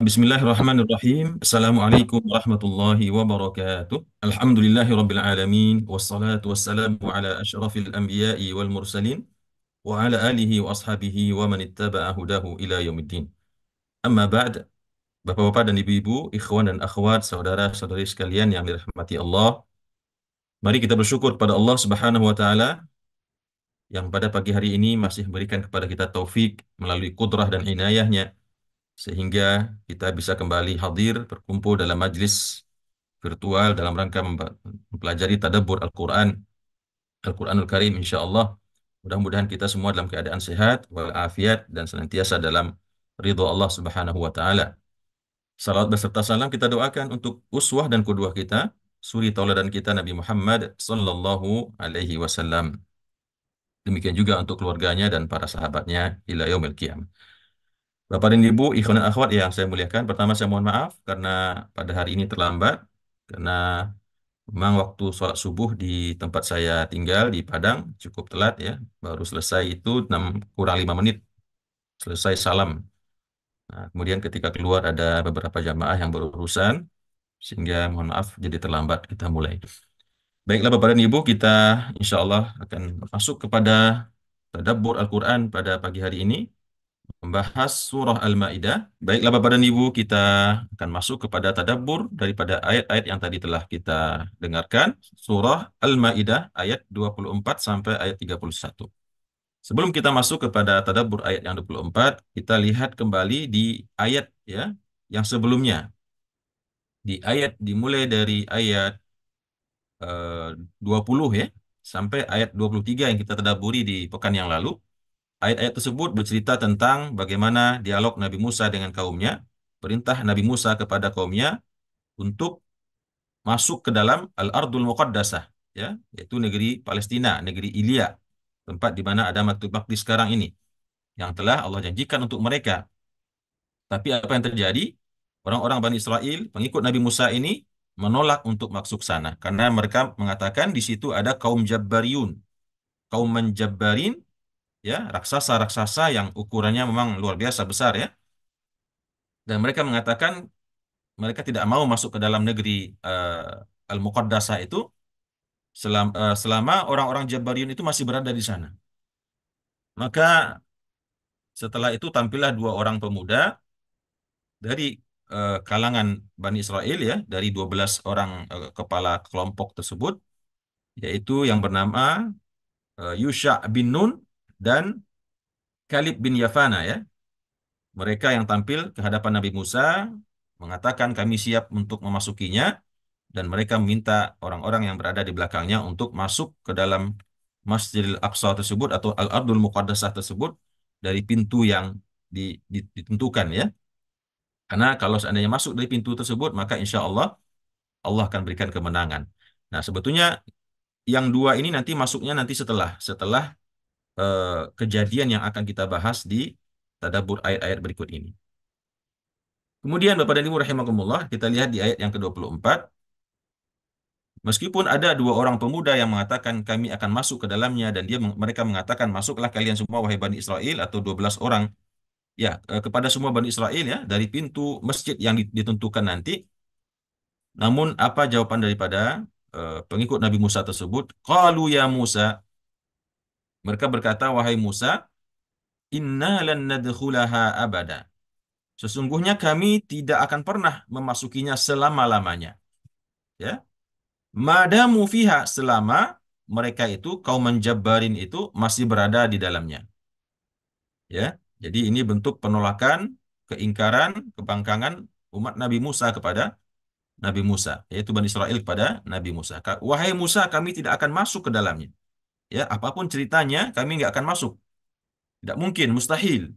Bismillahirrahmanirrahim. Assalamualaikum warahmatullahi wabarakatuh. Alhamdulillahi rabbil alamin. Wassalatu wassalamu ala asyrafil anbiya'i wal mursalin. Wa ala alihi wa ashabihi wa man ittaba'a hudahu ila yaumiddin. Amma ba'd. Bapak-bapak dan ibu-ibu, ikhwan dan akhwat, saudara-saudari sekalian yang dirahmati Allah. Mari kita bersyukur kepada Allah Subhanahu wa taala yang pada pagi hari ini masih memberikan kepada kita taufik melalui kudrah dan inayahnya sehingga kita bisa kembali hadir berkumpul dalam majlis virtual dalam rangka mempelajari tadabbur Al-Quran, Al-Quranul Karim insyaallah. Mudah-mudahan kita semua dalam keadaan sehat walafiat dan senantiasa dalam ridho Allah Subhanahu wa taala. Salawat beserta salam kita doakan untuk uswah dan qudwah kita, suri tauladan kita Nabi Muhammad sallallahu alaihi wasallam. Demikian juga untuk keluarganya dan para sahabatnya ila yaumil qiyamah. Bapak dan Ibu, ikhwan dan akhwat yang saya muliakan, pertama saya mohon maaf karena pada hari ini terlambat, karena memang waktu sholat subuh di tempat saya tinggal di Padang cukup telat ya, baru selesai itu 6 kurang 5 menit, selesai salam. Nah, kemudian ketika keluar ada beberapa jamaah yang berurusan, sehingga mohon maaf jadi terlambat kita mulai. Baiklah Bapak dan Ibu, kita insya Allah akan masuk kepada tadabbur Al-Quran pada pagi hari ini, membahas surah Al-Maidah. Baiklah Bapak dan Ibu, kita akan masuk kepada tadabbur daripada ayat-ayat yang tadi telah kita dengarkan. Surah Al-Maidah ayat 24 sampai ayat 31. Sebelum kita masuk kepada tadabbur ayat yang 24, kita lihat kembali di ayat ya yang sebelumnya. Di ayat dimulai dari ayat eh, 20 ya sampai ayat 23 yang kita tadabburi di pekan yang lalu. Ayat-ayat tersebut bercerita tentang bagaimana dialog Nabi Musa dengan kaumnya, perintah Nabi Musa kepada kaumnya untuk masuk ke dalam Al-Ardul Muqaddasah, ya, yaitu negeri Palestina, negeri Ilya, tempat di mana ada Baitul Maqdis sekarang ini, yang telah Allah janjikan untuk mereka. Tapi apa yang terjadi? Orang-orang Bani Israel, pengikut Nabi Musa ini, menolak untuk masuk sana, karena mereka mengatakan di situ ada kaum Jabbariyun, kaum menjabbarin, ya, raksasa-raksasa yang ukurannya memang luar biasa besar ya. Dan mereka mengatakan mereka tidak mau masuk ke dalam negeri Al-Muqaddasah itu selama orang-orang Jabariyun itu masih berada di sana. Maka setelah itu tampillah dua orang pemuda dari kalangan Bani Israel ya, dari 12 orang kepala kelompok tersebut, yaitu yang bernama Yusha bin Nun dan Kalib bin Yafana ya. Mereka yang tampil ke hadapan Nabi Musa mengatakan kami siap untuk memasukinya, dan mereka meminta orang-orang yang berada di belakangnya untuk masuk ke dalam Masjidil Aqsa tersebut atau Al-Ardul Muqaddasah tersebut dari pintu yang ditentukan ya. Karena kalau seandainya masuk dari pintu tersebut maka insya Allah Allah akan berikan kemenangan. Nah, sebetulnya yang dua ini nanti masuknya nanti setelah setelah kejadian yang akan kita bahas di tadabbur ayat-ayat berikut ini. Kemudian Bapak dan Ibu rahimakumullah, kita lihat di ayat yang ke-24. Meskipun ada dua orang pemuda yang mengatakan kami akan masuk ke dalamnya, dan mereka mengatakan masuklah kalian semua wahai Bani Israel, atau 12 orang ya, kepada semua Bani Israel ya dari pintu masjid yang ditentukan nanti. Namun apa jawaban daripada pengikut Nabi Musa tersebut? Qalu ya Musa, mereka berkata wahai Musa, inna lan nadkhulaha abada. Sesungguhnya kami tidak akan pernah memasukinya selama-lamanya. Ya. Madamu fiha, selama mereka itu kaum menjabbarin itu masih berada di dalamnya. Ya. Jadi ini bentuk penolakan, keingkaran, kebangkangan umat Nabi Musa kepada Nabi Musa, yaitu Bani Israel kepada Nabi Musa. Wahai Musa, kami tidak akan masuk ke dalamnya. Ya, apapun ceritanya, kami nggak akan masuk. Tidak mungkin, mustahil.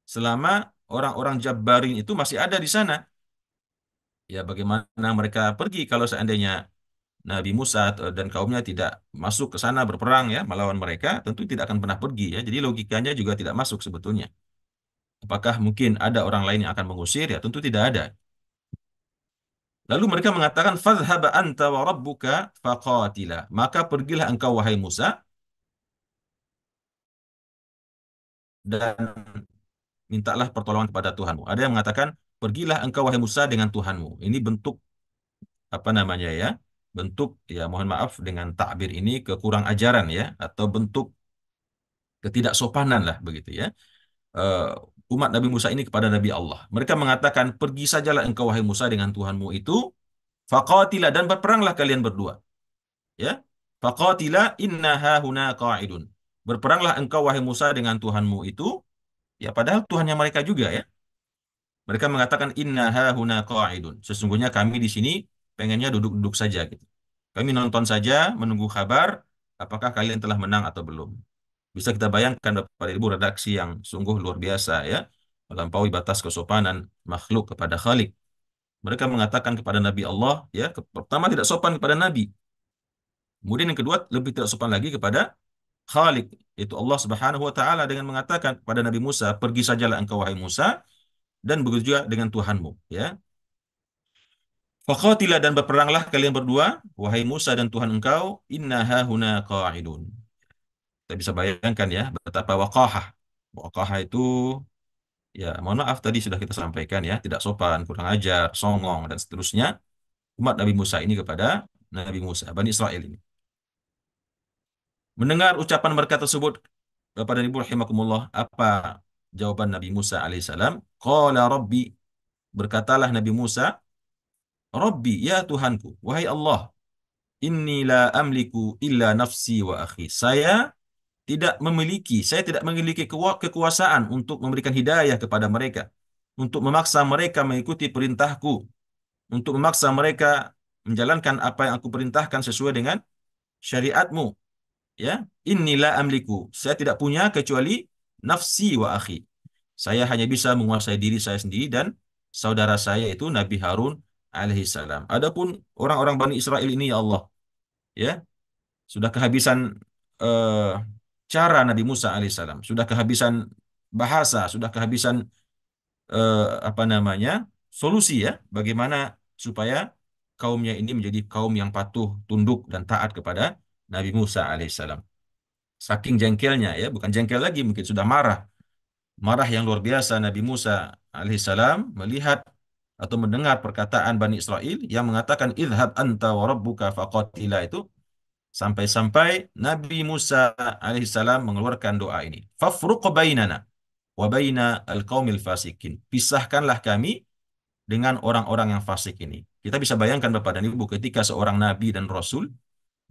Selama orang-orang Jabbarin itu masih ada di sana. Ya, bagaimana mereka pergi kalau seandainya Nabi Musa dan kaumnya tidak masuk ke sana berperang ya melawan mereka, tentu tidak akan pernah pergi ya. Jadi logikanya juga tidak masuk sebetulnya. Apakah mungkin ada orang lain yang akan mengusir? Ya tentu tidak ada. Lalu mereka mengatakan fadhhab anta wa rabbuka faqatila. Maka pergilah engkau wahai Musa dan mintalah pertolongan kepada Tuhanmu. Ada yang mengatakan pergilah engkau wahai Musa dengan Tuhanmu. Ini bentuk apa namanya ya? Bentuk ya mohon maaf dengan takbir ini kekurang ajaran ya atau bentuk ketidaksopanan lah begitu ya. Eh, Umat Nabi Musa ini kepada Nabi Allah. Mereka mengatakan, pergi sajalah engkau wahai Musa dengan Tuhanmu itu, faqatila dan berperanglah kalian berdua. Ya, faqatila inna hahuna qa'idun. Berperanglah engkau wahai Musa dengan Tuhanmu itu, ya padahal Tuhannya mereka juga ya. Mereka mengatakan inna hahuna qa'idun. Sesungguhnya kami di sini pengennya duduk-duduk saja gitu. Kami nonton saja, menunggu kabar apakah kalian telah menang atau belum. Bisa kita bayangkan Bapak Ibu redaksi yang sungguh luar biasa ya, melampaui batas kesopanan makhluk kepada Khalik. Mereka mengatakan kepada Nabi Allah ya, pertama tidak sopan kepada Nabi. Kemudian yang kedua lebih tidak sopan lagi kepada Khalik, itu Allah Subhanahu wa taala dengan mengatakan kepada Nabi Musa, "Pergi sajalah engkau wahai Musa dan begitu juga dengan Tuhanmu." Ya. Faqatila dan berperanglah kalian berdua, wahai Musa dan Tuhan engkau, inna hahuna qa'idun. Kita bisa bayangkan ya betapa waqahah. Waqahah itu ya mohon maaf tadi sudah kita sampaikan ya, tidak sopan, kurang ajar, songong dan seterusnya umat Nabi Musa ini kepada Nabi Musa, Bani Israel ini. Mendengar ucapan mereka tersebut, Bapak dan Ibu rahimakumullah, apa jawaban Nabi Musa alaihissalam? Qala Rabbi, berkatalah Nabi Musa, Rabbi, ya Tuhanku, wahai Allah, inni la amliku illa nafsi wa akhi. Saya tidak memiliki kekuasaan untuk memberikan hidayah kepada mereka, untuk memaksa mereka mengikuti perintahku, untuk memaksa mereka menjalankan apa yang aku perintahkan sesuai dengan syariatmu. Ya, inilah amliku. Saya tidak punya kecuali nafsi wa akhi. Saya hanya bisa menguasai diri saya sendiri dan saudara saya itu Nabi Harun alaihi salam. Adapun orang-orang Bani Israel ini ya Allah, ya, sudah kehabisan eh, cara Nabi Musa alaihissalam, sudah kehabisan bahasa, sudah kehabisan apa namanya solusi ya, bagaimana supaya kaumnya ini menjadi kaum yang patuh, tunduk dan taat kepada Nabi Musa alaihissalam. Saking jengkelnya ya, bukan jengkel lagi, mungkin sudah marah, marah yang luar biasa Nabi Musa alaihissalam melihat atau mendengar perkataan Bani Israel yang mengatakan idhab anta wa rabbuka faqatila itu. Sampai-sampai Nabi Musa alaihissalam mengeluarkan doa ini. Fafruq bainana wa baina al-qaumil fasikin. Pisahkanlah kami dengan orang-orang yang fasik ini. Kita bisa bayangkan Bapak dan Ibu ketika seorang nabi dan rasul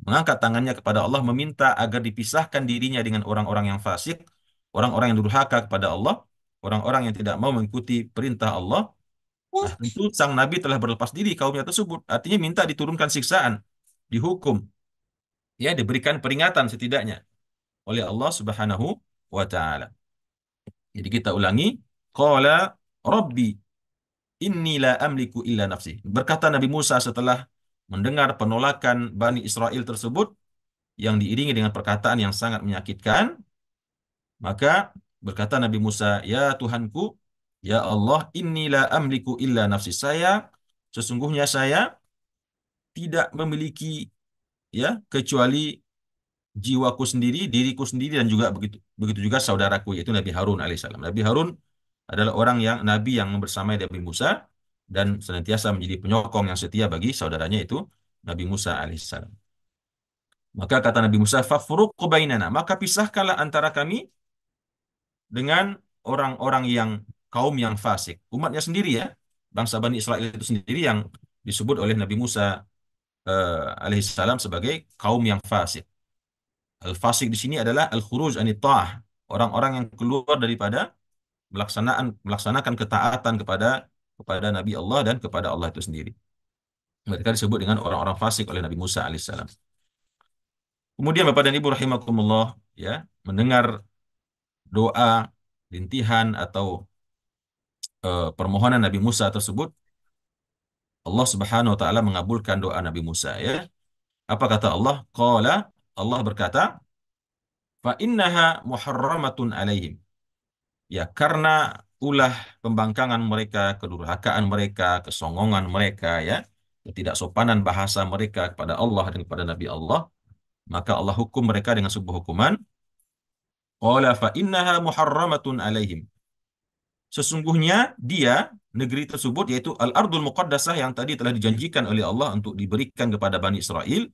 mengangkat tangannya kepada Allah meminta agar dipisahkan dirinya dengan orang-orang yang fasik, orang-orang yang durhaka kepada Allah, orang-orang yang tidak mau mengikuti perintah Allah. Nah, tentu sang nabi telah berlepas diri kaumnya tersebut. Artinya minta diturunkan siksaan, dihukum, ya diberikan peringatan setidaknya oleh Allah Subhanahu wa taala. Jadi kita ulangi, qala rabbi inni la amliku illa nafsi. Berkata Nabi Musa setelah mendengar penolakan Bani Israel tersebut yang diiringi dengan perkataan yang sangat menyakitkan, maka berkata Nabi Musa, "Ya Tuhanku, ya Allah, inni la amliku illa nafsi." Sesungguhnya saya tidak memiliki ya kecuali jiwaku sendiri, diriku sendiri dan juga begitu begitu juga saudaraku yaitu Nabi Harun alaihissalam. Nabi Harun adalah orang yang nabi yang membersamai Nabi Musa dan senantiasa menjadi penyokong yang setia bagi saudaranya itu Nabi Musa alaihissalam. Maka kata Nabi Musa, "Fafruq bainana." Maka pisahkanlah antara kami dengan orang-orang yang kaum yang fasik. Umatnya sendiri ya, bangsa Bani Israel itu sendiri yang disebut oleh Nabi Musa alaihissalam sebagai kaum yang fasik. Al-fasik di sini adalah al-khuruj anit ta'ah, orang-orang yang keluar daripada melaksanakan ketaatan kepada Nabi Allah dan kepada Allah itu sendiri. Mereka disebut dengan orang-orang fasik oleh Nabi Musa alaihissalam. Kemudian Bapak dan Ibu rahimakumullah ya, mendengar doa rintihan atau permohonan Nabi Musa tersebut, Allah Subhanahu wa taala mengabulkan doa Nabi Musa ya. Apa kata Allah? Qala, Allah berkata, fa innaha muharramatun alaihim. Ya, karena ulah pembangkangan mereka, kedurhakaan mereka, kesongongan mereka, ya, ketidaksopanan bahasa mereka kepada Allah dan kepada Nabi Allah, maka Allah hukum mereka dengan sebuah hukuman. Qala fa innaha muharramatun alaihim. Sesungguhnya dia, negeri tersebut, yaitu Al-Ardul Muqaddasah yang tadi telah dijanjikan oleh Allah untuk diberikan kepada Bani Israel,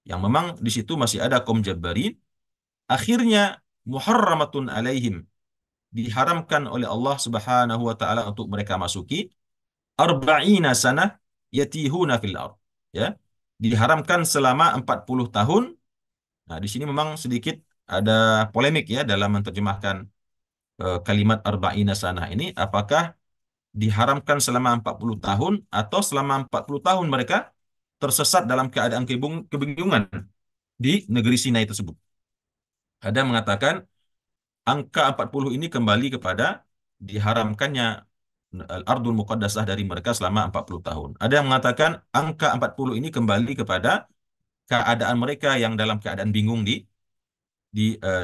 yang memang di situ masih ada kaum Jabbarin, akhirnya muharramatun alaihim, diharamkan oleh Allah Subhanahu wa taala untuk mereka masuki, arba'ina sanah yatihuna fil ard. Ya. Diharamkan selama 40 tahun. Nah, di sini memang sedikit ada polemik ya dalam menerjemahkan kalimat arba'ina sanah ini, apakah diharamkan selama 40 tahun atau selama 40 tahun mereka tersesat dalam keadaan kebingungan di negeri Sinai tersebut. Ada yang mengatakan angka 40 ini kembali kepada diharamkannya Al-Ardul Muqaddasah dari mereka selama 40 tahun. Ada yang mengatakan angka 40 ini kembali kepada keadaan mereka yang dalam keadaan bingung di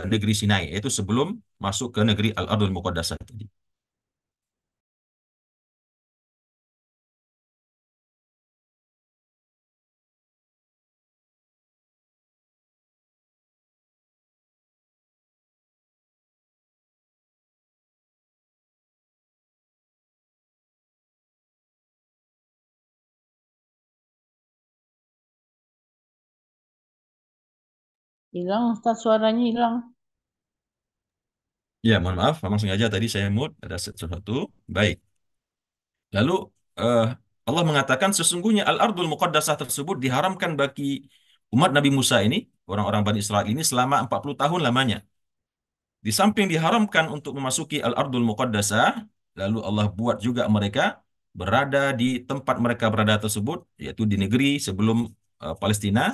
negeri Sinai, yaitu sebelum masuk ke negeri Al-Ardul Muqaddasah tadi. Hilang, Ustaz, suaranya hilang. Ya, mohon maaf, memang sengaja tadi saya mood ada sesuatu. Baik. Lalu eh, Allah mengatakan sesungguhnya Al-Ardul Muqaddasah tersebut diharamkan bagi umat Nabi Musa ini, orang-orang Bani Israel ini selama 40 tahun lamanya. Di samping diharamkan untuk memasuki Al-Ardul Muqaddasah, lalu Allah buat juga mereka berada di tempat mereka berada tersebut, yaitu di negeri sebelum Palestina,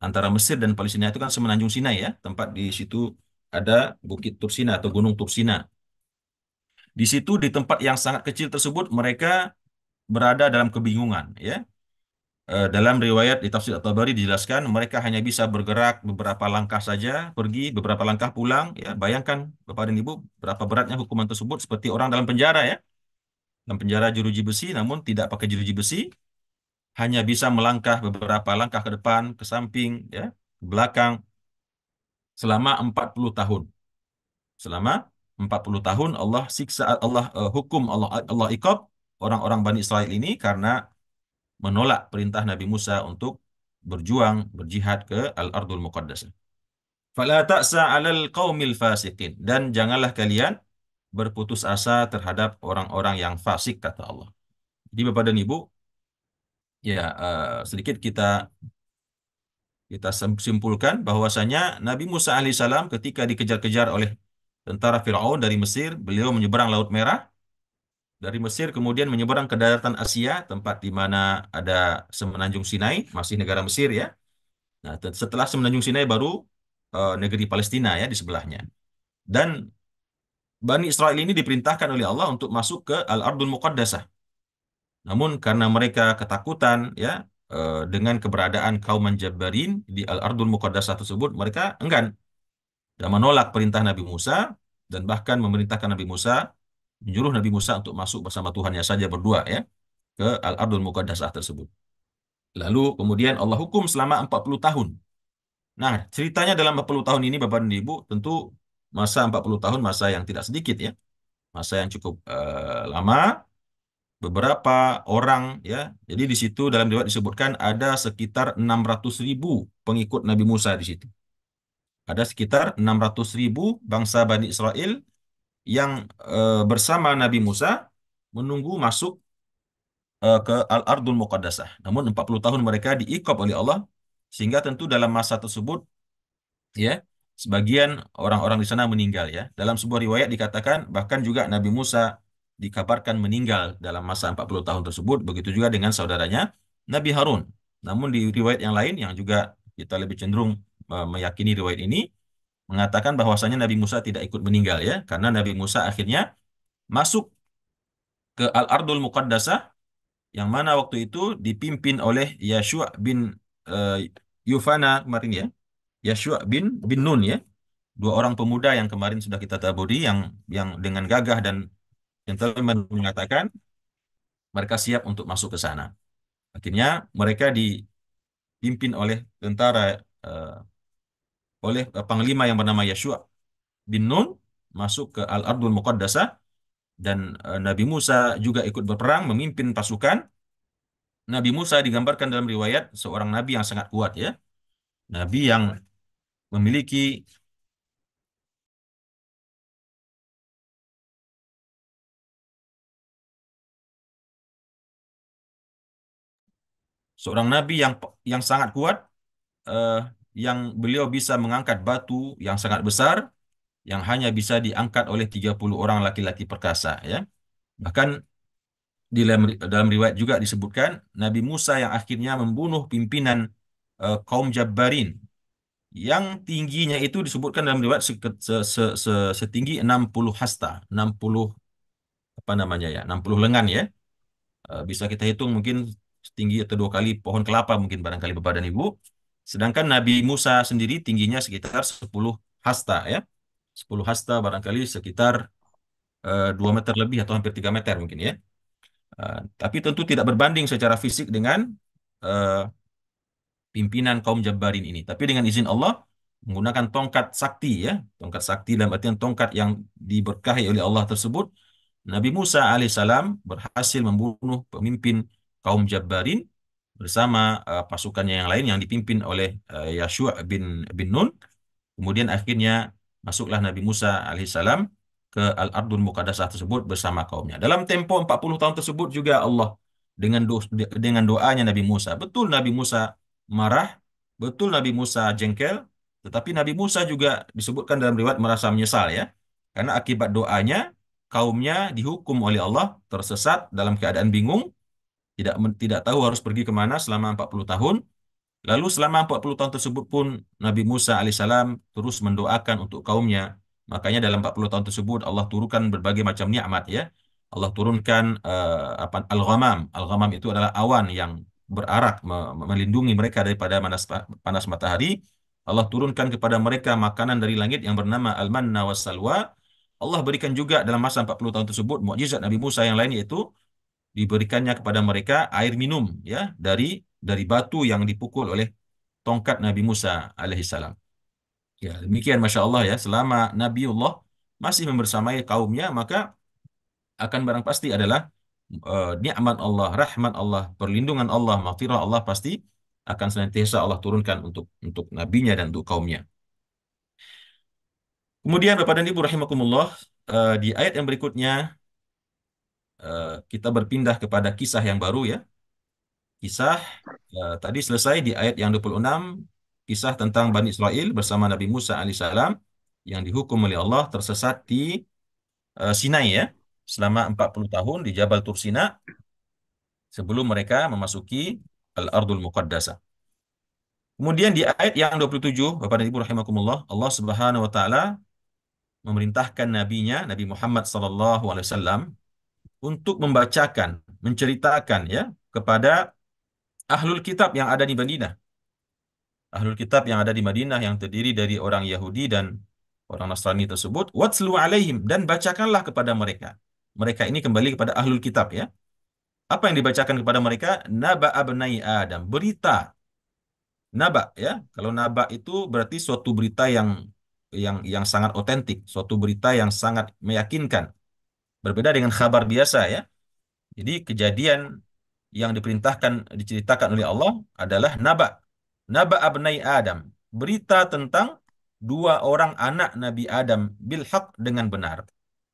antara Mesir dan Palestina itu kan semenanjung Sinai ya, tempat di situ ada Bukit Tursina atau Gunung Tursina. Di situ di tempat yang sangat kecil tersebut mereka berada dalam kebingungan ya. Dalam riwayat di tafsir At-Tabari dijelaskan mereka hanya bisa bergerak beberapa langkah saja, pergi beberapa langkah pulang ya. Bayangkan Bapak dan Ibu berapa beratnya hukuman tersebut, seperti orang dalam penjara ya. Dalam penjara jeruji besi namun tidak pakai jeruji besi, hanya bisa melangkah beberapa langkah ke depan, ke samping ya, ke belakang selama 40 tahun. Selama 40 tahun Allah siksa, Allah hukum, Allah iqab orang-orang Bani Israel ini karena menolak perintah Nabi Musa untuk berjuang, berjihad ke Al-Ardul Muqaddasah. Fala ta'sa 'alal qaumil fasiqin, dan janganlah kalian berputus asa terhadap orang-orang yang fasik, kata Allah. Jadi Bapak dan Ibu, ya sedikit kita kita simpulkan bahwasanya Nabi Musa alaihissalam ketika dikejar-kejar oleh tentara Firaun dari Mesir, beliau menyeberang Laut Merah. Dari Mesir kemudian menyeberang ke daratan Asia, tempat di mana ada semenanjung Sinai, masih negara Mesir ya. Nah, setelah semenanjung Sinai baru negeri Palestina ya di sebelahnya. Dan Bani Israel ini diperintahkan oleh Allah untuk masuk ke Al-Ardul Muqaddasah. Namun karena mereka ketakutan ya dengan keberadaan kaum Jabbarin di Al-Ardul Muqaddasah tersebut, mereka enggan dan menolak perintah Nabi Musa, dan bahkan memerintahkan Nabi Musa, menyuruh Nabi Musa untuk masuk bersama Tuhannya saja berdua ya ke Al-Ardul Muqaddasah tersebut. Lalu kemudian Allah hukum selama 40 tahun. Nah, ceritanya dalam 40 tahun ini Bapak dan Ibu, tentu masa 40 tahun masa yang tidak sedikit ya. Masa yang cukup lama, beberapa orang ya. Jadi di situ dalam riwayat disebutkan ada sekitar 600.000 pengikut Nabi Musa di situ. Ada sekitar 600.000 bangsa Bani Israel yang bersama Nabi Musa menunggu masuk ke Al-Ardul Muqaddasah. Namun 40 tahun mereka diiqab oleh Allah, sehingga tentu dalam masa tersebut ya sebagian orang-orang di sana meninggal ya. Dalam sebuah riwayat dikatakan bahkan juga Nabi Musa dikabarkan meninggal dalam masa 40 tahun tersebut, begitu juga dengan saudaranya Nabi Harun. Namun di riwayat yang lain yang juga kita lebih cenderung meyakini riwayat ini mengatakan bahwasanya Nabi Musa tidak ikut meninggal ya, karena Nabi Musa akhirnya masuk ke Al-Ardul Muqaddasah, yang mana waktu itu dipimpin oleh Yashua bin eh, Yufana kemarin ya. Yashua bin Nun ya. Dua orang pemuda yang kemarin sudah kita taburi, yang dengan gagah dan gentleman mengatakan mereka siap untuk masuk ke sana. Akhirnya mereka dipimpin oleh tentara eh, oleh panglima yang bernama Yashua bin Nun masuk ke Al-Ardul Muqaddasah, dan Nabi Musa juga ikut berperang memimpin pasukan. Nabi Musa digambarkan dalam riwayat seorang nabi yang sangat kuat ya. Nabi yang memiliki seorang nabi yang sangat kuat, eh, yang beliau bisa mengangkat batu yang sangat besar yang hanya bisa diangkat oleh 30 orang laki-laki perkasa ya. Bahkan dalam riwayat juga disebutkan Nabi Musa yang akhirnya membunuh pimpinan kaum Jabbarin yang tingginya itu disebutkan dalam riwayat setinggi 60 hasta, 60 apa namanya ya, 60 lengan ya. Bisa kita hitung mungkin setinggi atau dua kali pohon kelapa mungkin barangkali Bapak dan Ibu. Sedangkan Nabi Musa sendiri tingginya sekitar 10 hasta ya. 10 hasta barangkali sekitar 2 meter lebih atau hampir 3 meter mungkin ya. Tapi tentu tidak berbanding secara fisik dengan eh, pimpinan kaum Jabbarin ini. Tapi dengan izin Allah, menggunakan tongkat sakti ya. Tongkat sakti dalam artian tongkat yang diberkahi oleh Allah tersebut, Nabi Musa alaihissalam berhasil membunuh pemimpin kaum Jabbarin bersama pasukannya yang lain yang dipimpin oleh Yashua bin Nun. Kemudian akhirnya masuklah Nabi Musa alaihissalam ke Al-Ardul Muqaddasah tersebut bersama kaumnya. Dalam tempo 40 tahun tersebut juga Allah dengan doanya Nabi Musa. Betul Nabi Musa marah, betul Nabi Musa jengkel, tetapi Nabi Musa juga disebutkan dalam riwayat merasa menyesal ya. Karena akibat doanya kaumnya dihukum oleh Allah tersesat dalam keadaan bingung, tidak tahu harus pergi kemana selama 40 tahun. Lalu selama 40 tahun tersebut pun Nabi Musa alaihissalam terus mendoakan untuk kaumnya. Makanya dalam 40 tahun tersebut Allah turunkan berbagai macam nikmat ya. Allah turunkan apa al-ghamam. Al-ghamam itu adalah awan yang berarak melindungi mereka daripada panas matahari. Allah turunkan kepada mereka makanan dari langit yang bernama al-manna was salwa. Allah berikan juga dalam masa 40 tahun tersebut mukjizat Nabi Musa yang lain yaitu diberikannya kepada mereka air minum ya dari batu yang dipukul oleh tongkat Nabi Musa alaihissalam. Ya, demikian Masya Allah ya, selama Nabiullah masih membersamai kaumnya, maka akan barang pasti adalah nikmat Allah, rahmat Allah, perlindungan Allah, maghfirah Allah pasti akan senantiasa Allah turunkan untuk nabinya dan untuk kaumnya. Kemudian Bapak dan Ibu rahimakumullah, di ayat yang berikutnya kita berpindah kepada kisah yang baru ya. Kisah tadi selesai di ayat yang 26, kisah tentang Bani Israel bersama Nabi Musa alaihissalam yang dihukum oleh Allah tersesat di Sinai ya, selama 40 tahun di Jabal Tur Sina sebelum mereka memasuki Al-Ardul Muqaddasah. Kemudian di ayat yang 27, Bapak dan Ibu rahimakumullah, Allah Subhanahu wa taala memerintahkan nabinya Nabi Muhammad sallallahu alaihi wasallam untuk membacakan, menceritakan ya kepada ahlul kitab yang ada di Madinah. Ahlul kitab yang ada di Madinah yang terdiri dari orang Yahudi dan orang Nasrani tersebut, watslu alaihim, dan bacakanlah kepada mereka. Mereka ini kembali kepada ahlul kitab ya. Apa yang dibacakan kepada mereka? Naba abnai Adam, berita. Naba ya. Kalau naba itu berarti suatu berita yang sangat otentik, suatu berita yang sangat meyakinkan. Berbeda dengan kabar biasa ya. Jadi kejadian yang diceritakan oleh Allah adalah naba. Naba abnai Adam. Berita tentang dua orang anak Nabi Adam bil haq dengan benar.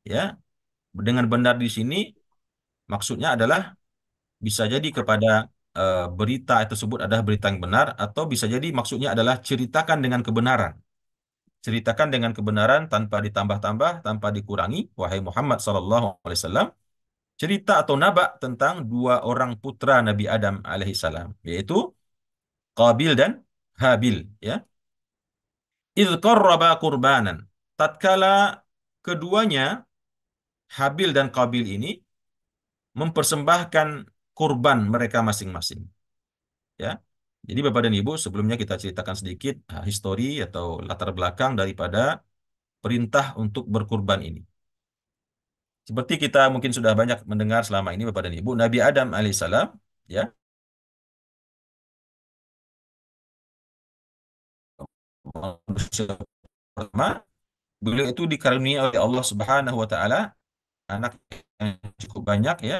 Ya, dengan benar di sini maksudnya adalah bisa jadi kepada berita tersebut adalah berita yang benar atau bisa jadi maksudnya adalah ceritakan dengan kebenaran. Ceritakan dengan kebenaran tanpa ditambah-tambah, tanpa dikurangi, wahai Muhammad sallallahu alaihi wasallam, cerita atau naba tentang dua orang putra Nabi Adam alaihissalam, yaitu Qabil dan Habil, ya. Idz qarraba qurbanan. Tatkala keduanya Habil dan Qabil ini mempersembahkan kurban mereka masing-masing, ya. Jadi Bapak dan Ibu, sebelumnya kita ceritakan sedikit histori atau latar belakang daripada perintah untuk berkurban ini. Seperti kita mungkin sudah banyak mendengar selama ini Bapak dan Ibu, Nabi Adam alaihissalam, ya, manusia pertama, beliau itu dikaruniai oleh Allah Subhanahu wa taala anak yang cukup banyak ya.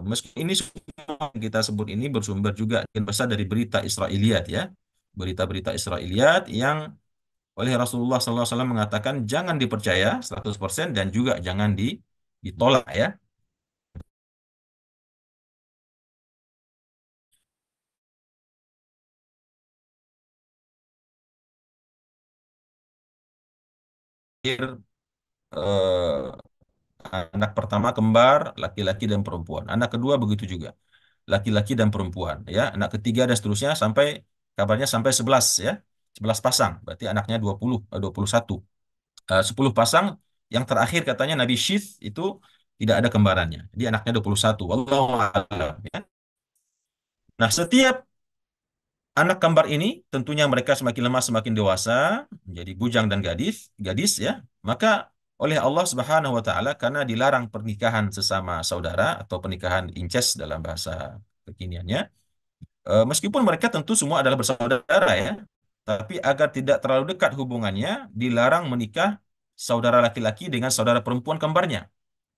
Meski ini semua yang kita sebut ini bersumber juga dan besar dari berita Israiliyat ya. Berita-berita Israiliyat yang oleh Rasulullah SAW mengatakan jangan dipercaya 100% dan juga jangan ditolak ya. Eh, Anak pertama kembar laki-laki dan perempuan. Anak kedua begitu juga. Laki-laki dan perempuan ya. Anak ketiga dan seterusnya sampai kabarnya sampai 11 ya. 11 pasang. Berarti anaknya 21. 10 pasang yang terakhir katanya Nabi Syith itu tidak ada kembarannya. Dia anaknya 21. Wallahu a'lam ya. Nah, setiap anak kembar ini tentunya mereka semakin lemah semakin dewasa, menjadi bujang dan gadis ya. Maka oleh Allah Subhanahu wa taala karena dilarang pernikahan sesama saudara atau pernikahan incest dalam bahasa kekiniannya, meskipun mereka tentu semua adalah bersaudara ya, tapi agar tidak terlalu dekat hubungannya, dilarang menikah saudara laki-laki dengan saudara perempuan kembarnya,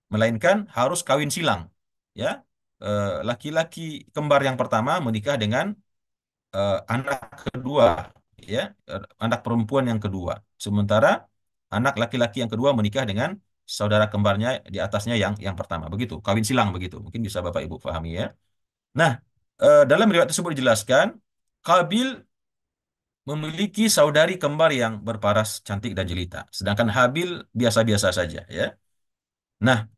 melainkan harus kawin silang ya. Laki-laki kembar yang pertama menikah dengan anak kedua ya, anak perempuan yang kedua, sementara anak laki-laki yang kedua menikah dengan saudara kembarnya di atasnya yang pertama, begitu kawin silang begitu, mungkin bisa Bapak Ibu pahami ya. Nah, dalam riwayat tersebut dijelaskan Kabil memiliki saudari kembar yang berparas cantik dan jelita, sedangkan Habil biasa-biasa saja ya. Nah,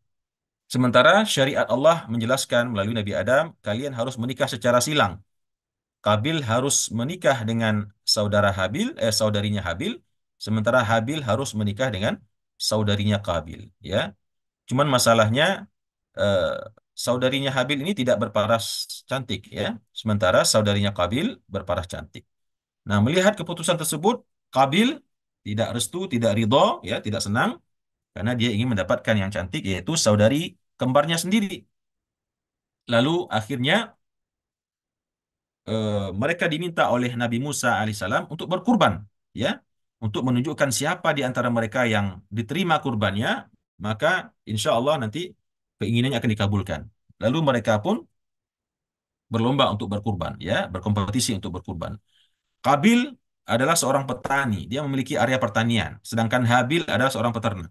sementara syariat Allah menjelaskan melalui Nabi Adam, kalian harus menikah secara silang. Kabil harus menikah dengan saudarinya Habil, sementara Habil harus menikah dengan saudarinya Kabil. Ya, cuman masalahnya eh, saudarinya Habil ini tidak berparas cantik, ya, sementara saudarinya Kabil berparas cantik. Nah, melihat keputusan tersebut, Kabil tidak restu, tidak ridho, ya, tidak senang, karena dia ingin mendapatkan yang cantik, yaitu saudari kembarnya sendiri. Lalu akhirnya mereka diminta oleh Nabi Musa alaihissalam untuk berkurban, ya, untuk menunjukkan siapa di antara mereka yang diterima kurbannya, maka insya Allah nanti keinginannya akan dikabulkan. Lalu mereka pun berlomba untuk berkurban, ya, berkompetisi untuk berkurban. Kabil adalah seorang petani, dia memiliki area pertanian, sedangkan Habil adalah seorang peternak.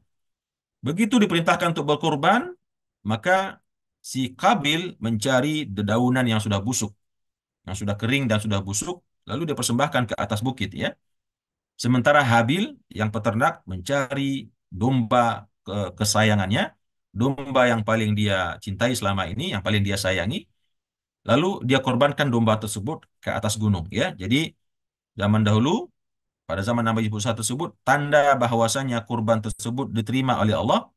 Begitu diperintahkan untuk berkurban, maka si Kabil mencari dedaunan yang sudah busuk, yang sudah kering dan sudah busuk, lalu dia persembahkan ke atas bukit ya. Sementara Habil yang peternak mencari domba kesayangannya, domba yang paling dia cintai selama ini, yang paling dia sayangi, lalu dia korbankan domba tersebut ke atas gunung ya. Jadi zaman dahulu pada zaman Nabi Musa tersebut tanda bahwasanya kurban tersebut diterima oleh Allah,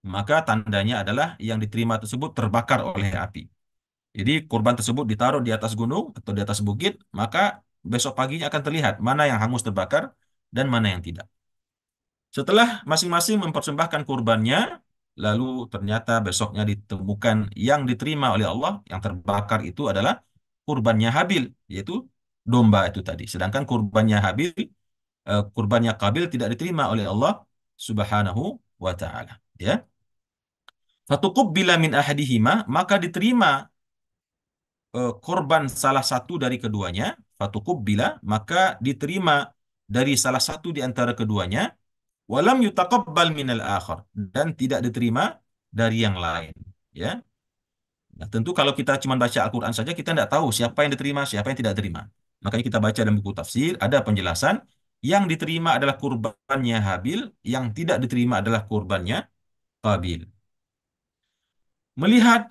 maka tandanya adalah yang diterima tersebut terbakar oleh api. Jadi kurban tersebut ditaruh di atas gunung atau di atas bukit, maka besok paginya akan terlihat mana yang hangus terbakar dan mana yang tidak. Setelah masing-masing mempersembahkan kurbannya, lalu ternyata besoknya ditemukan yang diterima oleh Allah, yang terbakar itu adalah kurbannya Habil, yaitu domba itu tadi. Sedangkan kurbannya kurbannya Kabil tidak diterima oleh Allah Subhanahu wa taala, ya. Fatuqabbila min ahadihima, maka diterima korban salah satu dari keduanya, fatuqabbila, maka diterima dari salah satu di antara keduanya, walam yutaqabbal minal akhar, dan tidak diterima dari yang lain, ya. Nah, tentu kalau kita cuma baca Al-Qur'an saja kita tidak tahu siapa yang diterima, siapa yang tidak diterima. Makanya kita baca dalam buku tafsir ada penjelasan yang diterima adalah kurbannya Habil, yang tidak diterima adalah kurbannya Qabil. Melihat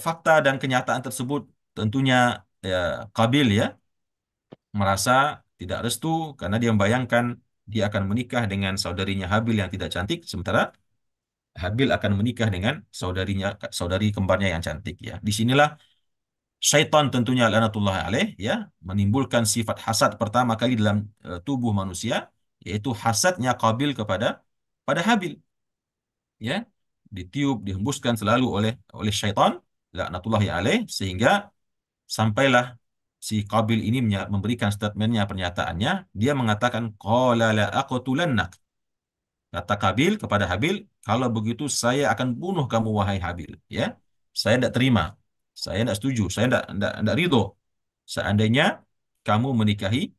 fakta dan kenyataan tersebut, tentunya ya, Qabil ya merasa tidak restu karena dia membayangkan dia akan menikah dengan saudarinya Habil yang tidak cantik, sementara Habil akan menikah dengan saudari kembarnya yang cantik ya. Disinilah syaitan tentunya laknatullah alaih ya menimbulkan sifat hasad pertama kali dalam tubuh manusia, yaitu hasadnya Qabil pada Habil ya, ditiup dihembuskan selalu oleh syaitan laknatullah alaih, sehingga sampailah si Qabil ini memberikan statementnya, pernyataannya, dia mengatakan qala la aqtulannak, Kata Kabil kepada Habil, kalau begitu saya akan bunuh kamu wahai Habil. Ya, saya tidak terima, saya tidak setuju, saya tidak ridho. Seandainya kamu menikahi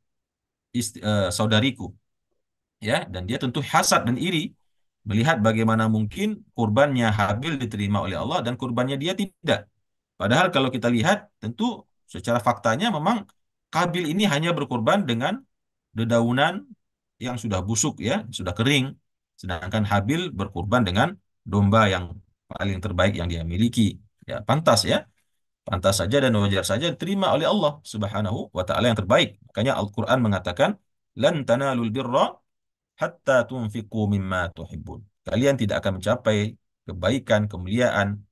saudariku, ya, dan dia tentu hasad dan iri melihat bagaimana mungkin kurbannya Habil diterima oleh Allah dan kurbannya dia tidak. Padahal kalau kita lihat, tentu secara faktanya memang Kabil ini hanya berkurban dengan dedaunan yang sudah busuk ya, sudah kering. Sedangkan Habil berkurban dengan domba yang paling terbaik yang dia miliki. Ya, pantas ya. Pantas saja dan wajar saja diterima oleh Allah Subhanahu wa taala yang terbaik. Makanya Al-Qur'an mengatakan, "Lan tanalul birra hatta tunfiqu mimma tuhibbun." Kalian tidak akan mencapai kebaikan, kemuliaan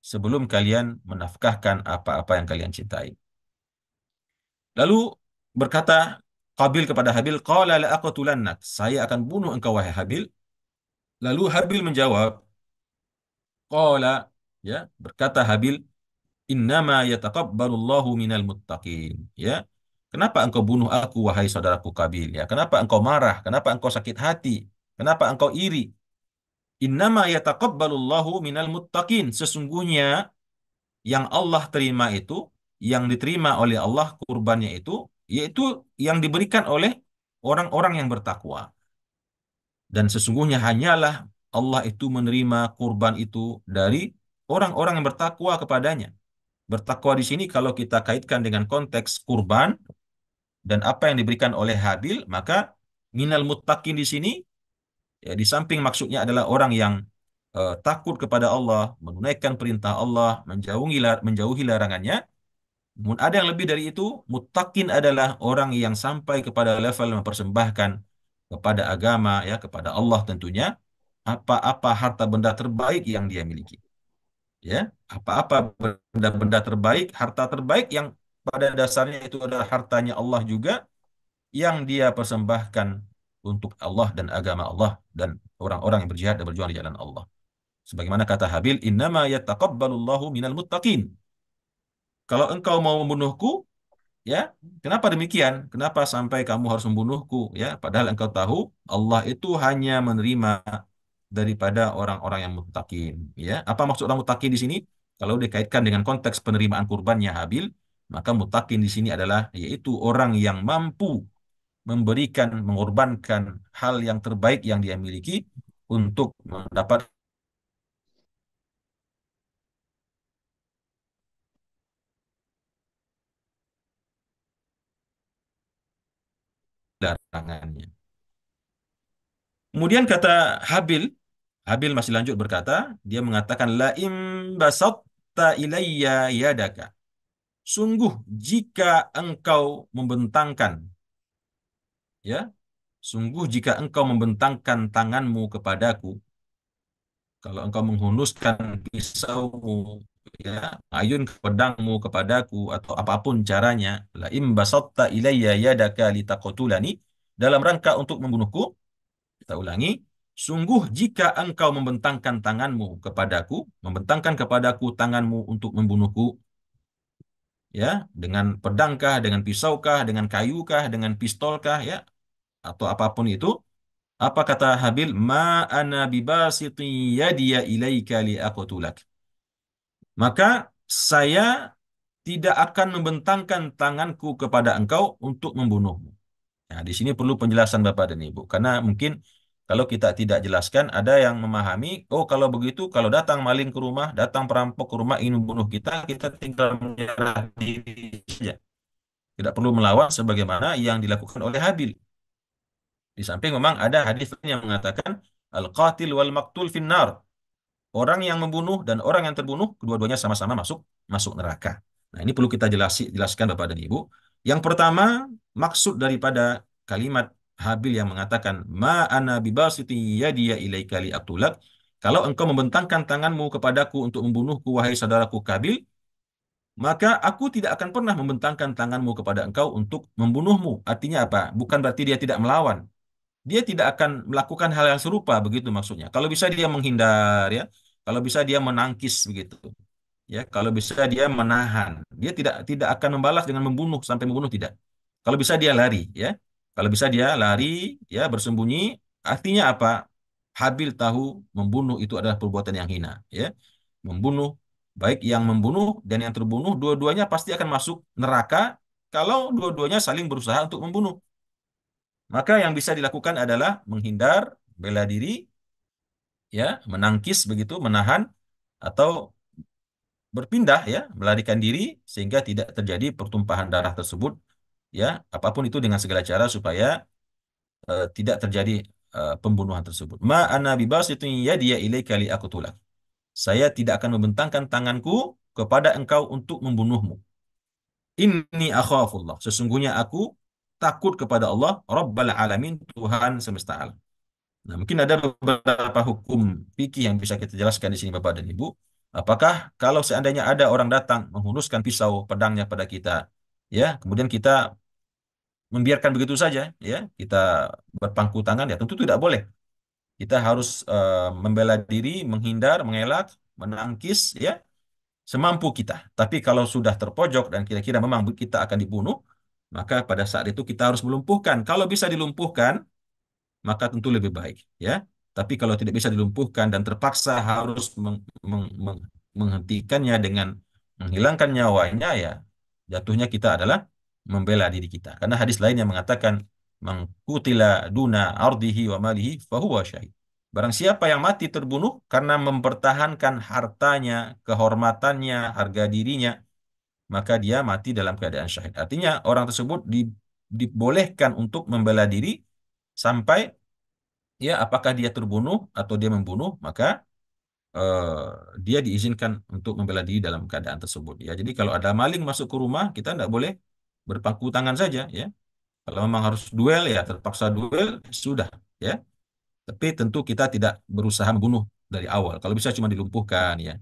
sebelum kalian menafkahkan apa-apa yang kalian cintai. Lalu berkata Qabil kepada Habil, "Qala la aqtulannak." Saya akan bunuh engkau wahai Habil. Lalu Habil menjawab, qala, ya, berkata Habil, "Innama yataqabbalullahu minal muttaqin." Ya. Kenapa engkau bunuh aku wahai saudaraku Qabil? Ya, kenapa engkau marah? Kenapa engkau sakit hati? Kenapa engkau iri? Innama yataqabbalullahu minal muttaqin. Sesungguhnya yang Allah terima itu, yang diterima oleh Allah kurbannya itu, yaitu yang diberikan oleh orang-orang yang bertakwa. Dan sesungguhnya hanyalah Allah itu menerima kurban itu dari orang-orang yang bertakwa kepadanya. Bertakwa di sini kalau kita kaitkan dengan konteks kurban dan apa yang diberikan oleh Habil, maka minal muttaqin di sini, ya, di samping maksudnya adalah orang yang takut kepada Allah, menunaikan perintah Allah, menjauhi larangannya. Namun ada yang lebih dari itu, muttaqin adalah orang yang sampai kepada level mempersembahkan kepada agama, ya, kepada Allah tentunya, apa-apa harta benda terbaik yang dia miliki. Ya, apa-apa benda-benda terbaik, harta terbaik yang pada dasarnya itu adalah hartanya Allah juga yang dia persembahkan untuk Allah dan agama Allah dan orang-orang yang berjihad dan berjuang di jalan Allah. Sebagaimana kata Habil, "Innama yataqabbalullahu minal muttaqin." Kalau engkau mau membunuhku, ya, kenapa demikian? Kenapa sampai kamu harus membunuhku? Ya, padahal engkau tahu Allah itu hanya menerima daripada orang-orang yang muttaqin. Ya, apa maksud orang muttaqin di sini? Kalau dikaitkan dengan konteks penerimaan kurbannya Habil, maka muttaqin di sini adalah yaitu orang yang mampu memberikan, mengorbankan hal yang terbaik yang dia miliki untuk mendapat larangannya. Kemudian kata Habil, Habil masih lanjut berkata, dia mengatakan, la im basatta ilayya yadaka. Sungguh jika engkau membentangkan, ya, sungguh jika engkau membentangkan tanganmu kepadaku, kalau engkau menghunuskan pisaumu, ya, ayun pedangmu kepadaku atau apapun caranya, la im basatta ilayya yadaka litaqtulani, dalam rangka untuk membunuhku. Kita ulangi, sungguh jika engkau membentangkan tanganmu kepadaku, membentangkan kepadaku tanganmu untuk membunuhku, ya, dengan pedangkah, dengan pisaukah, dengan kayukah, dengan pistolkah, ya, atau apapun itu, apa kata Habil? Ma ana bibasiti yadiya ilaika liaqtulak. Maka saya tidak akan membentangkan tanganku kepada engkau untuk membunuhmu. Nah, di sini perlu penjelasan Bapak dan Ibu, karena mungkin kalau kita tidak jelaskan, ada yang memahami, oh kalau begitu, kalau datang maling ke rumah, datang perampok ke rumah ingin membunuh kita, kita tinggal menyerah diri saja. Tidak perlu melawan sebagaimana yang dilakukan oleh Habil. Di samping memang ada hadis yang mengatakan, al-qatil wal maqtul finnar. Orang yang membunuh dan orang yang terbunuh, kedua-duanya sama-sama masuk masuk neraka. Nah, ini perlu kita jelaskan Bapak dan Ibu. Yang pertama, maksud daripada kalimat Habil yang mengatakan ma ana bibasiti yadiya ilaika liaqtulak. Kalau engkau membentangkan tanganmu kepadaku untuk membunuhku wahai saudaraku Kabil, maka aku tidak akan pernah membentangkan tanganmu kepada engkau untuk membunuhmu. Artinya apa? Bukan berarti dia tidak melawan. Dia tidak akan melakukan hal yang serupa, begitu maksudnya. Kalau bisa dia menghindar, ya. Kalau bisa dia menangkis begitu. Ya, kalau bisa dia menahan. Dia tidak akan membalas dengan membunuh sampai membunuh, tidak. Kalau bisa dia lari, ya. Kalau bisa dia lari, ya, bersembunyi. Artinya apa? Habil tahu membunuh itu adalah perbuatan yang hina, ya. Membunuh, baik yang membunuh dan yang terbunuh, dua-duanya pasti akan masuk neraka kalau dua-duanya saling berusaha untuk membunuh. Maka yang bisa dilakukan adalah menghindar, bela diri, ya, menangkis begitu, menahan atau berpindah, ya, melarikan diri sehingga tidak terjadi pertumpahan darah tersebut, ya, apapun itu dengan segala cara supaya tidak terjadi pembunuhan tersebut. Ma ana bibasitun yadiya ilaika liaqtulak. Saya tidak akan membentangkan tanganku kepada engkau untuk membunuhmu. Inni akhafullah. Sesungguhnya aku takut kepada Allah, Rabbal Alamin, Tuhan semesta alam. Nah, mungkin ada beberapa hukum fikih yang bisa kita jelaskan di sini, Bapak dan Ibu. Apakah kalau seandainya ada orang datang menghunuskan pisau pedangnya pada kita, ya, kemudian kita membiarkan begitu saja, ya, kita berpangku tangan, ya, tentu tidak boleh. Kita harus membela diri, menghindar, mengelak, menangkis, ya, semampu kita. Tapi kalau sudah terpojok dan kira-kira memang kita akan dibunuh, maka pada saat itu kita harus melumpuhkan. Kalau bisa dilumpuhkan, maka tentu lebih baik, ya. Tapi kalau tidak bisa dilumpuhkan dan terpaksa harus menghentikannya dengan menghilangkan nyawanya, ya, jatuhnya kita adalah membela diri kita. Karena hadis lain yang mengatakan mangkutila duna ardihi wa malihi fahuwa syahid. Barang siapa yang mati terbunuh karena mempertahankan hartanya, kehormatannya, harga dirinya, maka dia mati dalam keadaan syahid. Artinya orang tersebut dibolehkan untuk membela diri sampai, ya, apakah dia terbunuh atau dia membunuh, maka eh, dia diizinkan untuk membela diri dalam keadaan tersebut, ya. Jadi kalau ada maling masuk ke rumah, kita tidak boleh berpangku tangan saja, ya. Kalau memang harus duel, ya terpaksa duel, sudah, ya. Tapi tentu kita tidak berusaha membunuh dari awal. Kalau bisa cuma dilumpuhkan, ya,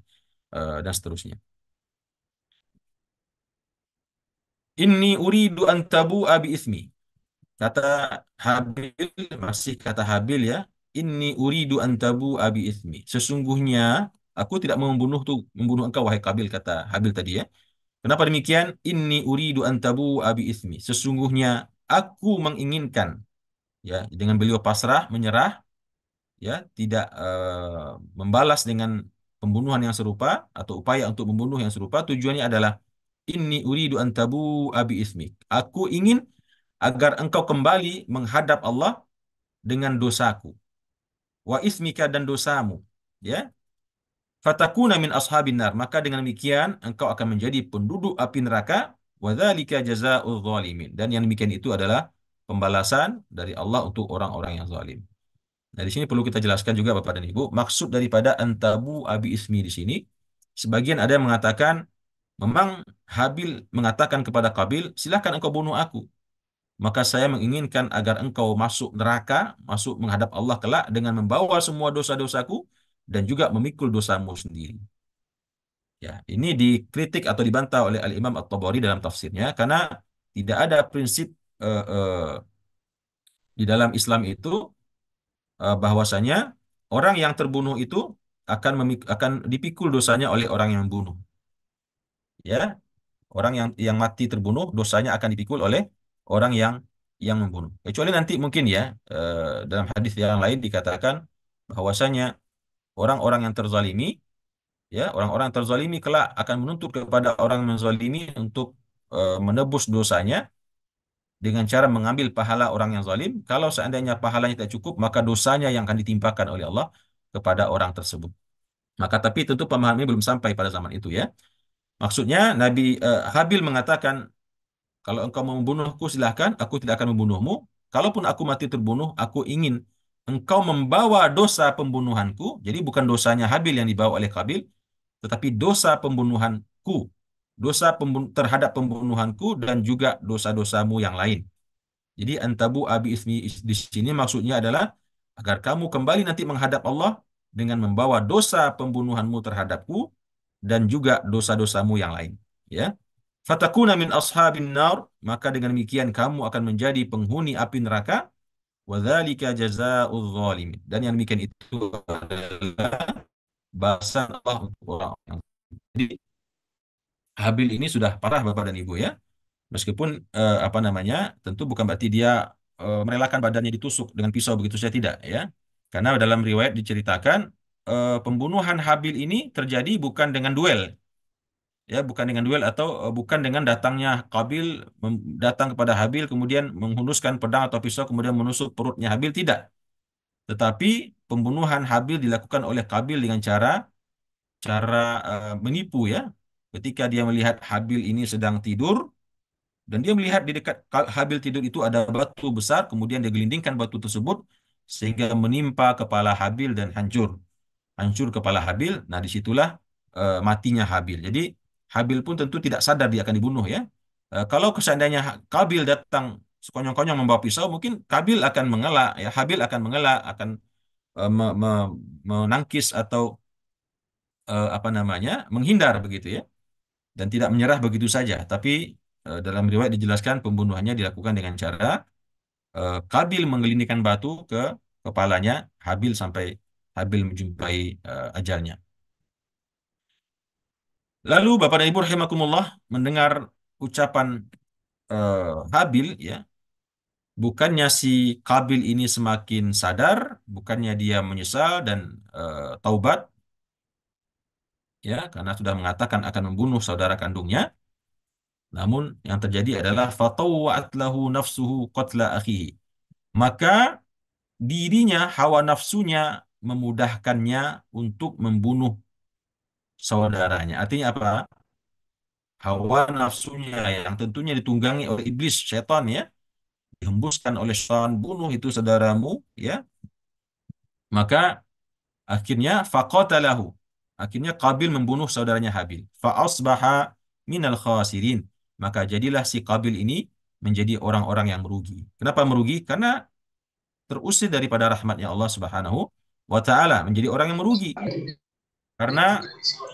dan seterusnya. Inni uridu an tabu'a bi ismi. Kata Habil, masih kata Habil, ya. Inni uridu an tabu'a bi ismi. Sesungguhnya aku tidak mau membunuh engkau, wahai Kabil, kata Habil tadi, ya. Kenapa demikian? Inni uridu an tabu'a bi ismi. Sesungguhnya aku menginginkan, ya, dengan beliau pasrah, menyerah, ya, tidak membalas dengan pembunuhan yang serupa atau upaya untuk membunuh yang serupa. Tujuannya adalah inni uridu an tabu'a bi ismi. Aku ingin agar engkau kembali menghadap Allah dengan dosaku, wa ismika, dan dosamu, ya. Fatakuna min ashabin nar, maka dengan demikian engkau akan menjadi penduduk api neraka, wa dzalika jazaa'ul zalimin, dan yang demikian itu adalah pembalasan dari Allah untuk orang-orang yang zalim. Nah, di sini perlu kita jelaskan juga, Bapak dan Ibu, maksud daripada antabu abi ismi di sini. Sebagian ada yang mengatakan memang Habil mengatakan kepada Kabil, silahkan engkau bunuh aku. Maka saya menginginkan agar engkau masuk neraka, masuk menghadap Allah kelak dengan membawa semua dosa-dosaku dan juga memikul dosamu sendiri. Ya, ini dikritik atau dibantah oleh Al-Imam At-Tabari dalam tafsirnya karena tidak ada prinsip di dalam Islam itu bahwasanya orang yang terbunuh itu akan dipikul dosanya oleh orang yang membunuh. Ya, orang yang mati terbunuh dosanya akan dipikul oleh orang yang membunuh. Kecuali nanti mungkin, ya, dalam hadis yang lain dikatakan bahwasanya orang-orang yang terzalimi, ya, orang-orang yang terzalimi kelak akan menuntut kepada orang yang menzalimi untuk menebus dosanya dengan cara mengambil pahala orang yang zalim. Kalau seandainya pahalanya tidak cukup, maka dosanya yang akan ditimpakan oleh Allah kepada orang tersebut. Maka tapi tentu pemahaman ini belum sampai pada zaman itu, ya. Maksudnya Nabi Habil mengatakan, kalau engkau mau membunuhku silahkan, aku tidak akan membunuhmu. Kalaupun aku mati terbunuh, aku ingin engkau membawa dosa pembunuhanku. Jadi bukan dosanya Habil yang dibawa oleh Kabil, tetapi dosa pembunuhanku. Dosa terhadap pembunuhanku dan juga dosa-dosamu yang lain. Jadi antabu abi ismi di sini maksudnya adalah agar kamu kembali nanti menghadap Allah dengan membawa dosa pembunuhanmu terhadapku dan juga dosa-dosamu yang lain. Ya. Fatakuna min ashabin nar, maka dengan demikian kamu akan menjadi penghuni api neraka. Wadzalika jazaa'uz zalimin. Dan yang demikian itu adalah balasan Allah untuk orang yang. Jadi Habil ini sudah parah, Bapak dan Ibu, ya. Meskipun apa namanya, tentu bukan berarti dia merelakan badannya ditusuk dengan pisau begitu saja, tidak, ya. Karena dalam riwayat diceritakan pembunuhan Habil ini terjadi bukan dengan duel, ya, bukan dengan duel atau bukan dengan datangnya Qabil datang kepada Habil kemudian menghunuskan pedang atau pisau kemudian menusuk perutnya Habil, tidak. Tetapi pembunuhan Habil dilakukan oleh Qabil dengan cara cara menipu, ya. Ketika dia melihat Habil ini sedang tidur dan dia melihat di dekat Habil tidur itu ada batu besar, kemudian dia gelindingkan batu tersebut sehingga menimpa kepala Habil dan hancur kepala Habil. Nah, disitulah matinya Habil. Jadi Habil pun tentu tidak sadar dia akan dibunuh, ya. Kalau seandainya Kabil datang sekonyong-konyong membawa pisau, mungkin Kabil akan mengelak, ya. Habil akan mengelak, akan menangkis atau apa namanya, menghindar begitu, ya, dan tidak menyerah begitu saja. Tapi dalam riwayat dijelaskan pembunuhannya dilakukan dengan cara Kabil menggelindingkan batu ke kepalanya Habil sampai Habil menjumpai ajalnya. Lalu Bapak dan Ibu rahimakumullah, mendengar ucapan Habil, ya, bukannya si Kabil ini semakin sadar, bukannya dia menyesal dan taubat, ya, karena sudah mengatakan akan membunuh saudara kandungnya. Namun yang terjadi adalah fatawwa'at lahu nafsuhu qatla akhihi. Maka dirinya, hawa nafsunya memudahkannya untuk membunuh saudaranya. Artinya apa? Hawa nafsunya yang tentunya ditunggangi oleh iblis, setan, ya, dihembuskan oleh setan, bunuh itu saudaramu, ya. Maka akhirnya faqatalahu. Akhirnya Qabil membunuh saudaranya Habil. Fa asbaha minal khasirin. Maka jadilah si Qabil ini menjadi orang-orang yang merugi. Kenapa merugi? Karena terusir daripada rahmatnya Allah Subhanahu wa taala, menjadi orang yang merugi. Karena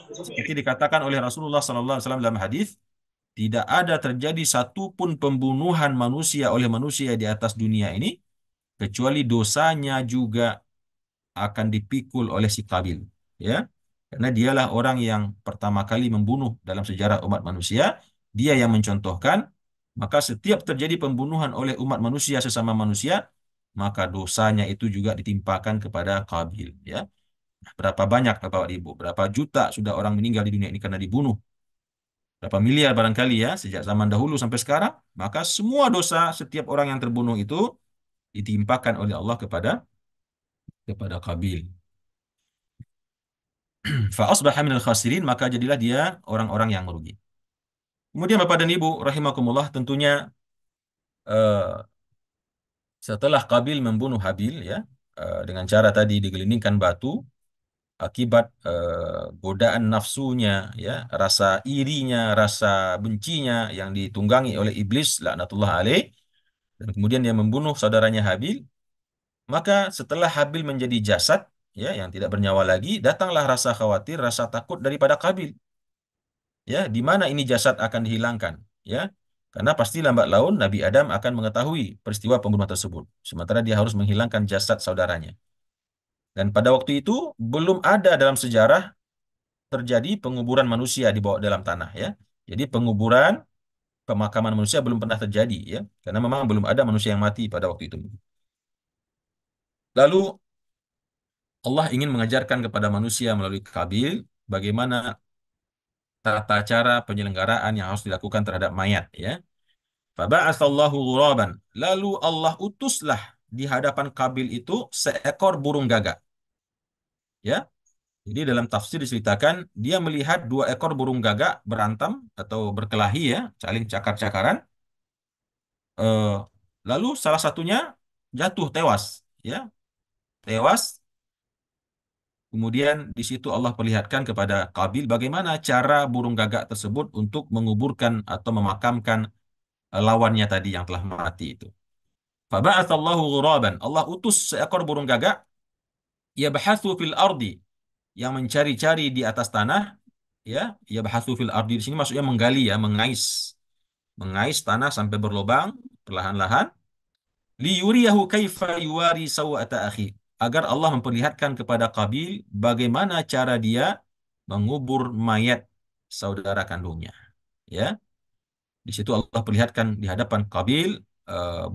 seperti dikatakan oleh Rasulullah SAW dalam hadis, tidak ada terjadi satupun pembunuhan manusia oleh manusia di atas dunia ini kecuali dosanya juga akan dipikul oleh si Qabil, ya. Karena dialah orang yang pertama kali membunuh dalam sejarah umat manusia, dia yang mencontohkan, maka setiap terjadi pembunuhan oleh umat manusia sesama manusia, maka dosanya itu juga ditimpakan kepada Qabil, ya. Berapa banyak Bapak Ibu, berapa juta sudah orang meninggal di dunia ini karena dibunuh. Berapa miliar barangkali, ya, sejak zaman dahulu sampai sekarang, maka semua dosa setiap orang yang terbunuh itu ditimpakan oleh Allah kepada Qabil. Fa asbaha minal khasirin, maka jadilah dia orang-orang yang merugi. Kemudian Bapak dan Ibu rahimakumullah, tentunya eh, setelah Qabil membunuh Habil, ya, dengan cara tadi digelindingkan batu akibat godaan nafsunya, ya, rasa irinya, rasa bencinya yang ditunggangi oleh iblis laknatullah alaih, dan kemudian dia membunuh saudaranya Habil. Maka setelah Habil menjadi jasad, ya, yang tidak bernyawa lagi, datanglah rasa khawatir, rasa takut daripada Qabil. Ya, di mana ini jasad akan dihilangkan, ya, karena pasti lambat laun Nabi Adam akan mengetahui peristiwa pembunuhan tersebut, sementara dia harus menghilangkan jasad saudaranya. Dan pada waktu itu belum ada dalam sejarah terjadi penguburan manusia di bawah dalam tanah, ya. Jadi penguburan, pemakaman manusia belum pernah terjadi, ya, karena memang belum ada manusia yang mati pada waktu itu. Lalu Allah ingin mengajarkan kepada manusia melalui Qabil bagaimana tata cara penyelenggaraan yang harus dilakukan terhadap mayat, ya. Faba'atsallahu ghuraban. Lalu Allah utuslah di hadapan Kabil itu seekor burung gagak. Ya, jadi dalam tafsir diceritakan dia melihat dua ekor burung gagak berantem atau berkelahi, ya, saling cakar-cakaran. Eh, Lalu salah satunya jatuh tewas, ya, tewas. Kemudian di situ Allah perlihatkan kepada Kabil bagaimana cara burung gagak tersebut untuk menguburkan atau memakamkan lawannya tadi yang telah mati itu. Faba'atsallahu ghuraban. Allah utus seekor burung gagak yabhatsu fil ardi, yang mencari-cari di atas tanah, ya. Yabhatsu fil ardi di sini maksudnya menggali, ya, mengais. Mengais tanah sampai berlubang perlahan-lahan, liyuriyahu kaifa yuwari sawata akhi, agar Allah memperlihatkan kepada Qabil bagaimana cara dia mengubur mayat saudara kandungnya, ya. Di situ Allah perlihatkan di hadapan Qabil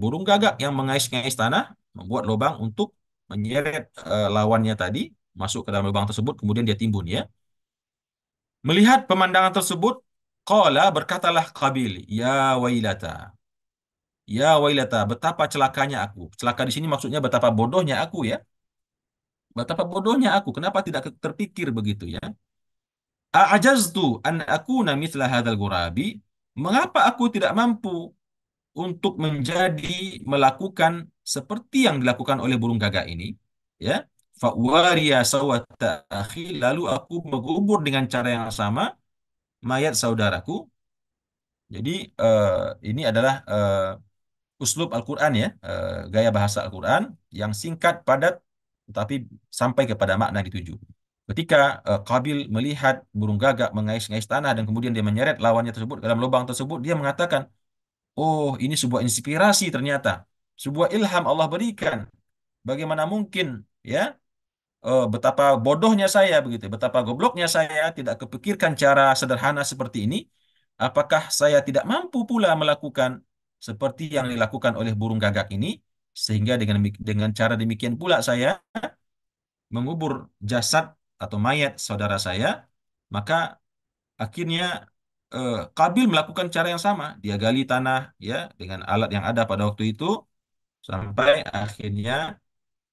burung gagak yang mengais-ngais tanah, membuat lubang untuk menyeret lawannya tadi masuk ke dalam lubang tersebut, kemudian dia timbun ya. Melihat pemandangan tersebut, qala berkatalah Qabil, ya wailata. Ya wailata, betapa celakanya aku. Celaka di sini maksudnya betapa bodohnya aku ya. Betapa bodohnya aku. Kenapa tidak terpikir begitu ya? A'ajaztu an akuna mithla hadzal ghurabi. Mengapa aku tidak mampu untuk melakukan seperti yang dilakukan oleh burung gagak ini? Ya. Fa'wariya sawata akhi. Lalu aku mengubur dengan cara yang sama mayat saudaraku. Jadi ini adalah uslub Al-Quran ya, gaya bahasa Al-Quran yang singkat, padat, tetapi sampai kepada makna dituju. Ketika Qabil melihat burung gagak mengais-ngais tanah dan kemudian dia menyeret lawannya tersebut ke dalam lubang tersebut, dia mengatakan, oh ini sebuah inspirasi ternyata, sebuah ilham Allah berikan. Bagaimana mungkin ya, betapa bodohnya saya begitu, betapa gobloknya saya tidak kepikirkan cara sederhana seperti ini. Apakah saya tidak mampu pula melakukan seperti yang dilakukan oleh burung gagak ini, sehingga dengan cara demikian pula saya mengubur jasad atau mayat saudara saya, maka akhirnya Kabil melakukan cara yang sama. Dia gali tanah ya dengan alat yang ada pada waktu itu sampai akhirnya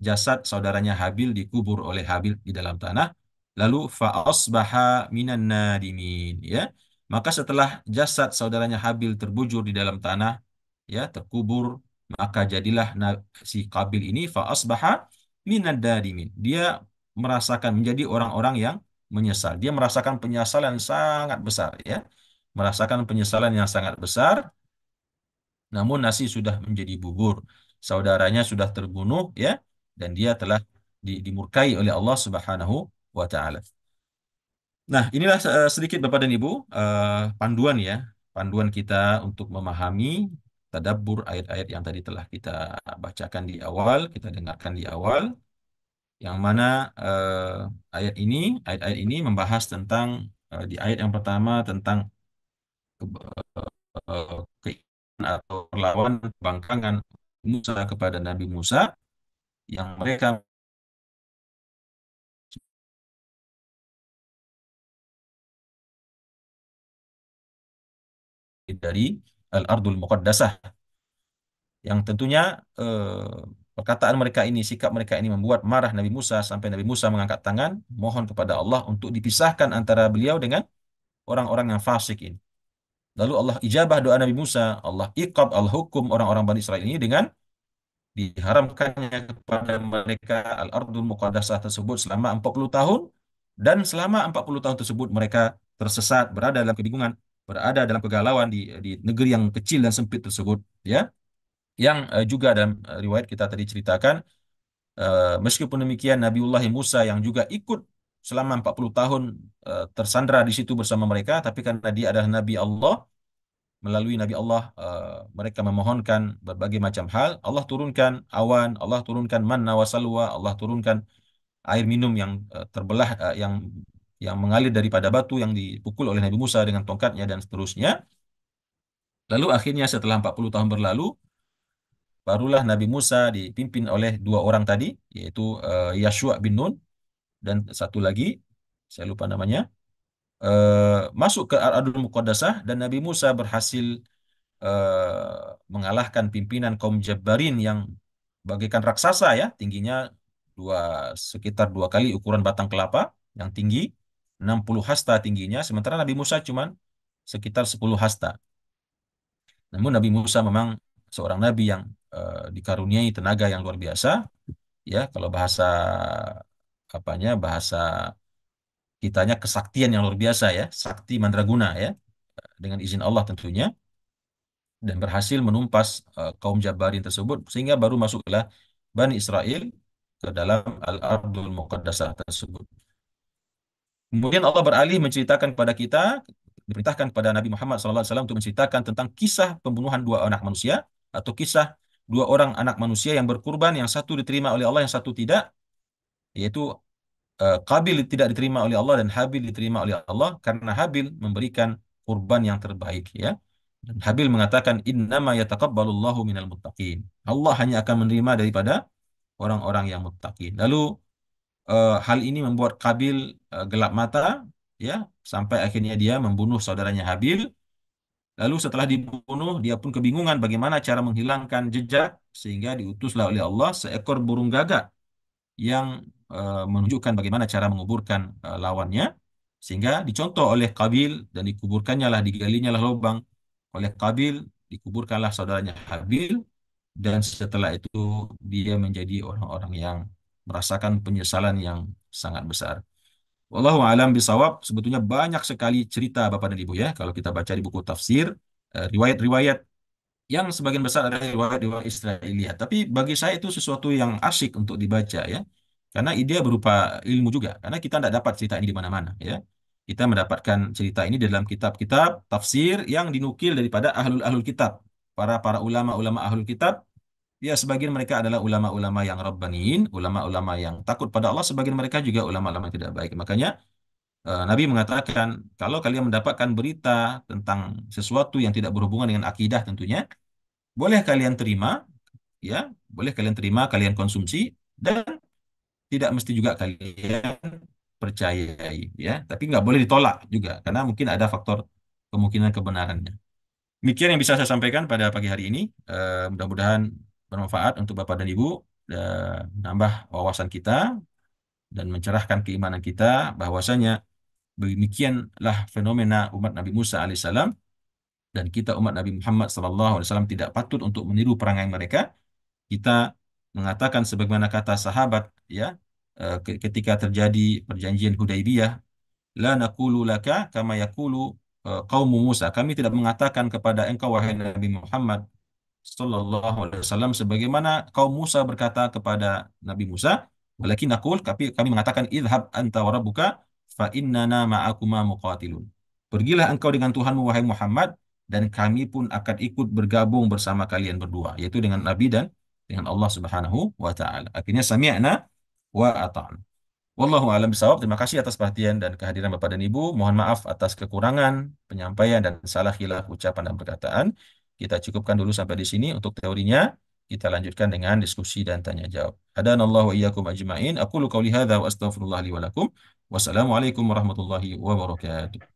jasad saudaranya Habil dikubur oleh Habil di dalam tanah. Lalu fa'asbaha minan nadimin ya. Maka setelah jasad saudaranya Habil terbujur di dalam tanah ya, terkubur, maka jadilah si Qabil ini fa'asbaha minan nadimin. Dia merasakan menjadi orang-orang yang menyesal. Dia merasakan penyesalan sangat besar ya. Merasakan penyesalan yang sangat besar, namun nasi sudah menjadi bubur. Saudaranya sudah terbunuh ya, dan dia telah dimurkai oleh Allah Subhanahu wa taala. Nah, inilah sedikit Bapak dan Ibu panduan ya, panduan kita untuk memahami tadabbur ayat-ayat yang tadi telah kita bacakan di awal, kita dengarkan di awal, yang mana ayat-ayat ini membahas tentang di ayat yang pertama tentang keinginan atau perlawanan pembangkangan Musa kepada Nabi Musa yang mereka dari Al-Ardul Muqaddasah, yang tentunya perkataan mereka ini, sikap mereka ini membuat marah Nabi Musa sampai Nabi Musa mengangkat tangan mohon kepada Allah untuk dipisahkan antara beliau dengan orang-orang yang fasik ini. Lalu Allah ijabah doa Nabi Musa, Allah iqab, Allah hukum orang-orang Bani Israel ini dengan diharamkannya kepada mereka Al-Ardul Muqaddasah tersebut selama 40 tahun, dan selama 40 tahun tersebut mereka tersesat, berada dalam kebingungan, berada dalam kegalauan di negeri yang kecil dan sempit tersebut ya, yang juga dalam riwayat kita tadi ceritakan, meskipun demikian Nabiullah Musa yang juga ikut selama 40 tahun tersandra di situ bersama mereka, tapi karena dia adalah Nabi Allah, melalui Nabi Allah mereka memohonkan berbagai macam hal. Allah turunkan awan, Allah turunkan manna wa salwa, Allah turunkan air minum yang terbelah, yang mengalir daripada batu yang dipukul oleh Nabi Musa dengan tongkatnya dan seterusnya. Lalu akhirnya setelah 40 tahun berlalu, barulah Nabi Musa dipimpin oleh dua orang tadi, yaitu Yashua bin Nun dan satu lagi saya lupa namanya, masuk ke Al-Ardul Muqaddasah, dan Nabi Musa berhasil mengalahkan pimpinan kaum Jabbarin yang bagaikan raksasa ya, tingginya sekitar dua kali ukuran batang kelapa yang tinggi, 60 hasta tingginya, sementara Nabi Musa cuma sekitar 10 hasta. Namun Nabi Musa memang seorang nabi yang dikaruniai tenaga yang luar biasa ya, kalau bahasa bahasa kitanya kesaktian yang luar biasa ya, sakti mandraguna ya, dengan izin Allah tentunya, dan berhasil menumpas kaum Jabarin tersebut sehingga baru masuklah Bani Israel ke dalam Al-Ardul Muqaddasah tersebut. Kemudian Allah beralih menceritakan kepada kita, diperintahkan kepada Nabi Muhammad SAW untuk menceritakan tentang kisah pembunuhan dua anak manusia, atau kisah dua orang anak manusia yang berkurban, yang satu diterima oleh Allah, yang satu tidak, yaitu Qabil tidak diterima oleh Allah dan Habil diterima oleh Allah karena Habil memberikan kurban yang terbaik ya. Dan Habil mengatakan innama yataqabbalullahu minal muttaqin. Allah hanya akan menerima daripada orang-orang yang muttaqin. Lalu hal ini membuat Kabil gelap mata, ya, sampai akhirnya dia membunuh saudaranya Habil. Lalu setelah dibunuh, dia pun kebingungan bagaimana cara menghilangkan jejak, sehingga diutuslah oleh Allah seekor burung gagak yang menunjukkan bagaimana cara menguburkan lawannya, sehingga dicontoh oleh Kabil dan dikuburkannya lah, digalinya lah lubang oleh Kabil, dikuburkanlah saudaranya Habil, dan setelah itu dia menjadi orang-orang yang merasakan penyesalan yang sangat besar. Wallahu alam bisawab. Sebetulnya banyak sekali cerita Bapak dan Ibu, ya, kalau kita baca di buku tafsir, riwayat-riwayat yang sebagian besar adalah riwayat-riwayat Israiliyat. Tapi bagi saya itu sesuatu yang asyik untuk dibaca, ya. Karena ide berupa ilmu juga. Karena kita tidak dapat cerita ini di mana-mana, ya. Kita mendapatkan cerita ini di dalam kitab-kitab tafsir yang dinukil daripada ahlul-ahlul kitab. Para ulama-ulama ahlul kitab, ya, sebagian mereka adalah ulama-ulama yang rabbaniin, ulama-ulama yang takut pada Allah, sebagian mereka juga ulama-ulama yang tidak baik. Makanya Nabi mengatakan, kalau kalian mendapatkan berita tentang sesuatu yang tidak berhubungan dengan akidah tentunya, boleh kalian terima, ya, boleh kalian terima, kalian konsumsi, dan tidak mesti juga kalian percayai, ya. Tapi nggak boleh ditolak juga, karena mungkin ada faktor kemungkinan kebenarannya. Demikian yang bisa saya sampaikan pada pagi hari ini. Mudah-mudahan bermanfaat untuk Bapak dan Ibu, menambah wawasan kita dan mencerahkan keimanan kita bahwasanya demikianlah fenomena umat Nabi Musa alaihissalam, dan kita umat Nabi Muhammad SAW tidak patut untuk meniru perangai mereka. Kita mengatakan sebagaimana kata sahabat, ya, ketika terjadi perjanjian Hudaibiyah, la naqulu laka kama yaqulu qaumu Musa. Kami tidak mengatakan kepada engkau wahai Nabi Muhammad sallallahu alaihi wasallam sebagaimana kaum Musa berkata kepada Nabi Musa, walakin naqul, tapi kami mengatakan idhab anta wa rabbuka fa innana ma'akuma muqatilun. Pergilah engkau dengan Tuhanmu wahai Muhammad, dan kami pun akan ikut bergabung bersama kalian berdua, yaitu dengan Nabi dan dengan Allah Subhanahu wa taala. Akhirnya sami'na wa ata'na. Wallahu a'lam bishawab. Terima kasih atas perhatian dan kehadiran Bapak dan Ibu. Mohon maaf atas kekurangan penyampaian dan salah khilaf ucapan dan perkataan. Kita cukupkan dulu sampai di sini untuk teorinya. Kita lanjutkan dengan diskusi dan tanya jawab. Hadanallahu wa iyyakum ajma'in. Aqulu qouli hadza wa astaghfirullah li wa lakum. Wassalamualaikum warahmatullahi wabarakatuh.